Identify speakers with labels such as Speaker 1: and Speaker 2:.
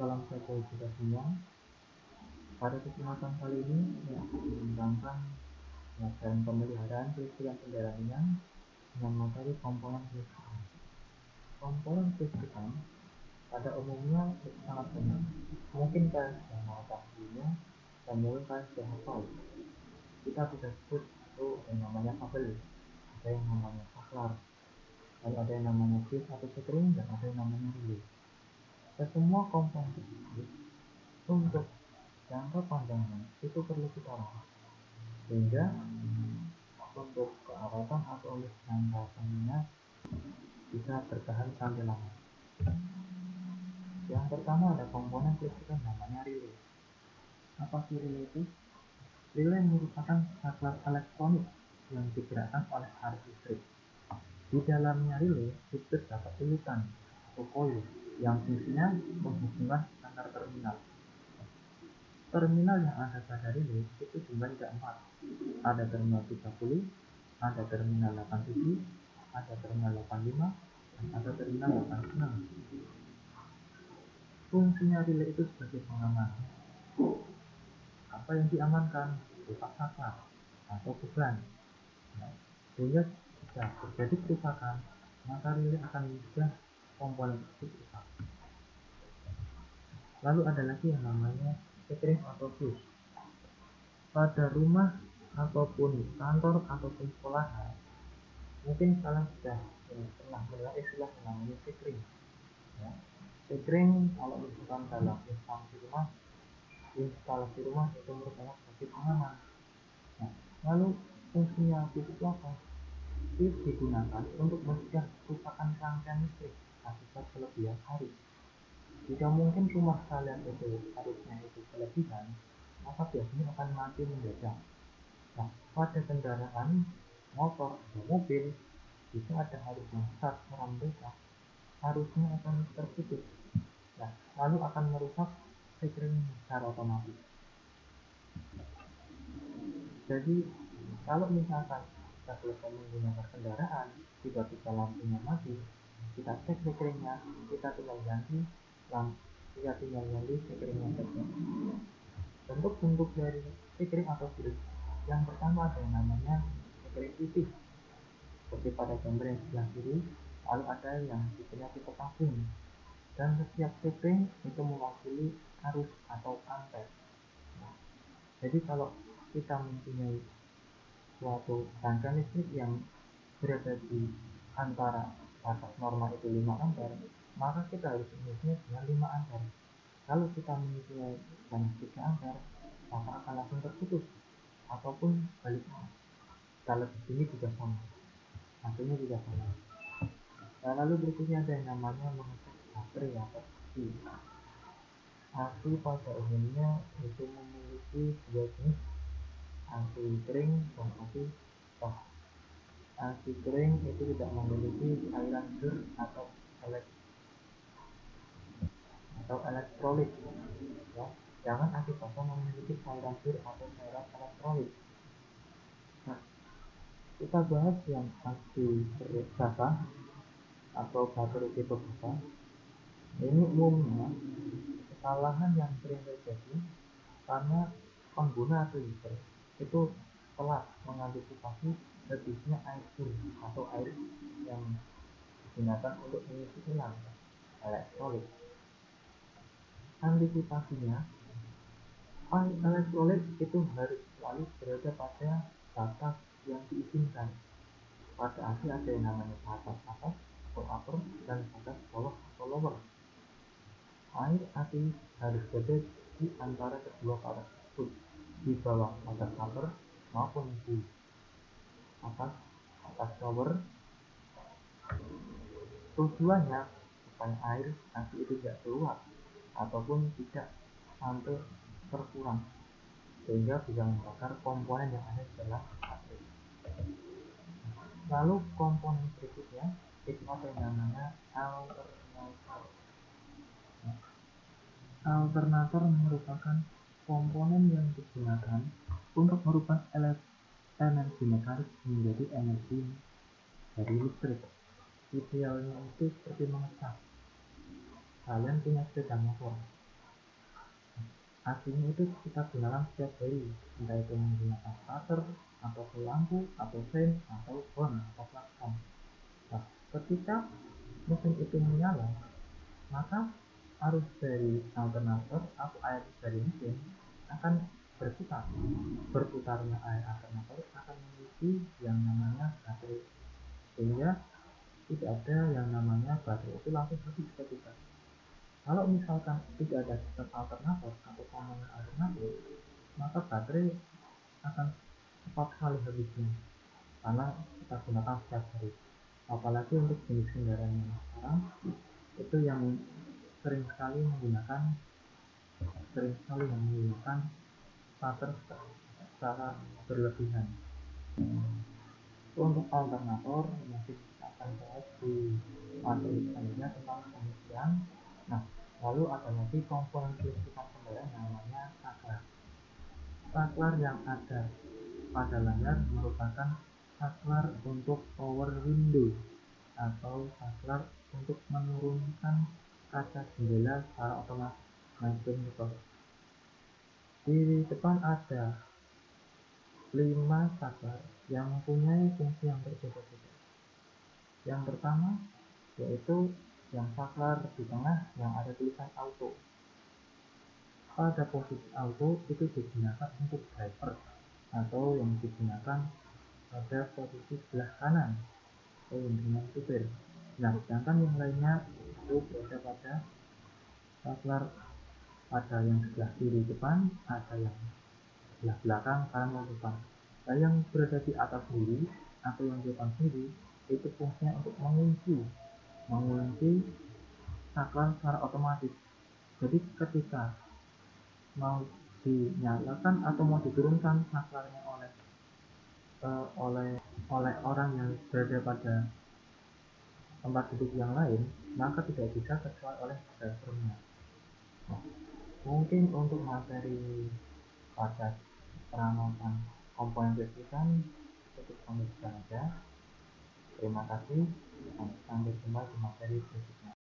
Speaker 1: Salam sejahtera kita semua. Pada kesempatan kali ini saya akan menerangkan pengertian pemeliharaan kelistrikan kendaraan ringan dengan materi komponen kelistrikan. Komponen kelistrikan pada umumnya itu sangat banyak. Mungkin kalian sudah mengetahuinya dan mungkin kalian sudah hafal. Kita bisa sebut itu yang namanya kabel, ada yang namanya saklar, lalu ada yang namanya fuse atau sekring, dan ada yang namanya relay. Semua komponen tersebut untuk jangka panjangnya itu perlu kita rawat, sehingga untuk keawatan atau untuk jangka panjangnya bisa bertahan sampai lama. Yang pertama ada komponen kelistrikan namanya relay. Apa sih relay itu? Relay merupakan saklar elektronik yang digerakkan oleh arus listrik. Di dalamnya relay itu terdapat urutan atau koil yang fungsinya menghubungkan antar terminal. Terminal yang ada pada relay itu jumlahnya ada 4. Ada terminal 30, ada terminal 87, ada terminal 85, dan ada terminal 86. Fungsinya relay itu sebagai pengaman. Apa yang diamankan? Rusak saklar atau beban. Sehingga jika terjadi kerusakan, maka relay akan mudah komponen tersebut rusak. Lalu ada lagi yang namanya sekring atau fuse. Pada rumah ataupun kantor ataupun sekolahan, mungkin kalian sudah pernah mendengar istilah yang namanya sekring. Ya. Sekring kalau misalkan dalam instalasi rumah itu merupakan sebagai pengaman. Nah, lalu fungsinya fuse itu apa? Fuse digunakan untuk mencegah kerusakan rangkaian listrik akibat kelebihan arus. Jika mungkin rumah kalian itu arusnya itu kelebihan, maka biasanya akan mati mendadak. Nah, pada kendaraan motor atau mobil, jika ada arus yang besar seorang mereka, arusnya akan terputus. Nah, lalu akan merusak sekring secara otomatis. Jadi, kalau misalkan kita selesai menggunakan kendaraan, tiba-tiba lampunya mati, kita cek sekringnya, kita tinggal ganti sekringnya saja. Bentuk-bentuk dari sekring atau fuse yang pertama ada yang namanya sekring pipih, seperti pada gambar yang sebelah kiri. Lalu ada yang tipenya tipe tabung, dan setiap sekring itu mewakili arus atau ampere. Jadi kalau kita mempunyai suatu rangkaian listrik yang berada di antara batas normal itu 5 ampere, maka kita harus mengisinya dengan 5 ampere. Kalau kita mempunyai banyak 3 ampere, maka akan langsung terputus, ataupun baliknya. Kalau di sini juga sama, hasilnya juga sama. Nah, lalu berikutnya ada yang namanya mengecek baterai atau AC. AC pada umumnya itu memiliki dua jenis, AC kering dan AC basah. AC kering itu tidak memiliki cairan ger atau elektrolit. Ya, jangan AC basah memiliki cairan ger atau cairan elektrolit. Nah, kita bahas yang AC basah atau baterai tipe basah. Ini umumnya kesalahan yang sering terjadi karena pengguna atau user itu telat mengantisipasi habisnya air ger atau air yang digunakan untuk mengisi ulang elektrolit. Antisipasinya, air elektrolit itu harus selalu berada pada batas yang diizinkan. Pada AC ada yang namanya batas atas atau upper dan batas bawah atau lower. Air AC harus berada di antara kedua batas tersebut, di bawah batas upper maupun di atas lower. Tujuannya supaya air AC itu tidak keluar ataupun tidak sampai terkurang, sehingga bisa membakar komponen yang ada di dalam AC. Lalu komponen berikutnya itu ada yang namanya alternator. Alternator merupakan komponen yang digunakan untuk merubah energi mekanik menjadi energi dari listrik. Idealnya itu seperti mengecas. Kalian punya sepeda motor, Aslinya itu kita gunakan setiap hari, entah itu menggunakan starter, atau lampu, atau sen, atau on, atau klakson. Nah, ketika mesin itu menyala, maka arus dari alternator atau air dari mesin akan berputar. Berputarnya air alternator akan mengisi yang namanya baterai, sehingga tidak ada yang namanya baterai itu langsung habis ketika. Kalau misalkan tidak ada sistem alternator atau komponen alternatif, maka baterai akan cepat sekali habisnya karena kita gunakan setiap hari. Apalagi untuk jenis kendaraan yang sekarang itu yang sering sekali menggunakan starter secara berlebihan. Untuk alternator mungkin kita akan bahas di materi selanjutnya tentang pengisian. Nah, lalu ada lagi komponen kelistrikan kendaraan yang namanya saklar. Saklar yang ada pada layar merupakan saklar untuk power window atau saklar untuk menurunkan kaca jendela secara otomatis. Nah, di depan ada 5 saklar yang mempunyai fungsi yang berbeda-beda. Yang pertama yaitu yang saklar di tengah yang ada tulisan auto. Pada posisi auto itu digunakan untuk driver atau yang digunakan pada posisi sebelah kanan atau yang dengan supir. Nah, sedangkan yang lainnya itu berada pada saklar, ada yang sebelah kiri depan, ada yang sebelah belakang, kanan dan depan. Nah, yang berada di atas sendiri atau yang di depan sendiri itu fungsinya untuk mengunci saklar secara otomatis. Jadi ketika mau dinyalakan atau mau diturunkan saklarnya oleh orang yang berada pada tempat duduk yang lain, maka tidak bisa kecuali oleh drivernya. Nah, mungkin untuk materi pada perawatan komponen kelistrikan cukup sampai saja. Terima kasih, sampai jumpa di materi berikutnya.